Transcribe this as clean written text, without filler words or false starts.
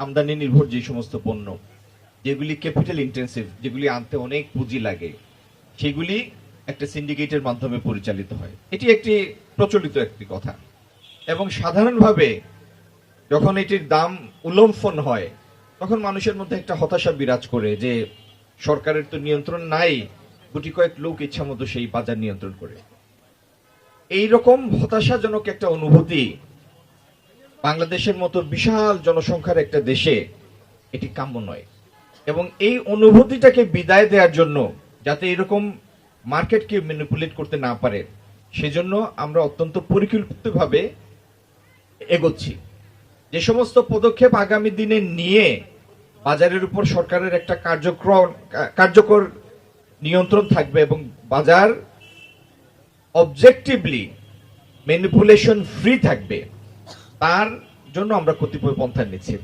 আমদানি নির্ভর যে সমস্ত পণ্য যেগুলি ক্যাপিটাল ইন্টেন্সিভ, যেগুলি আনতে অনেক পুঁজি লাগে, সেগুলি একটা সিন্ডিকেটের মাধ্যমে পরিচালিত হয়। এটি একটি প্রচলিত একটি কথা, এবং সাধারণভাবে যখন এটির দাম উল্লম্ফন হয় তখন মানুষের মধ্যে একটা হতাশা বিরাজ করে যে সরকারের তো নিয়ন্ত্রণ নাই, গুটি কয়েক লোক ইচ্ছা মতো সেই বাজার নিয়ন্ত্রণ করে। এইরকম হতাশাজনক একটা অনুভূতি বাংলাদেশের মতো বিশাল জনসংখ্যার একটা দেশে এটি কাম্য নয়। এবং এই অনুভূতিটাকে বিদায় দেওয়ার জন্য, যাতে এরকম মার্কেটকে ম্যানিপুলেট করতে না পারে, সেজন্য আমরা অত্যন্ত পরিকল্পিতভাবে এগোচ্ছি। যে সমস্ত পদক্ষেপ আগামী দিনে নিয়ে বাজারের উপর সরকারের একটা কার্যকর নিয়ন্ত্রণ থাকবে এবং বাজার অবজেক্টিভলি ম্যানিপুলেশন ফ্রি থাকবে, তার জন্য আমরা কতিপয় পন্থা নিচ্ছি।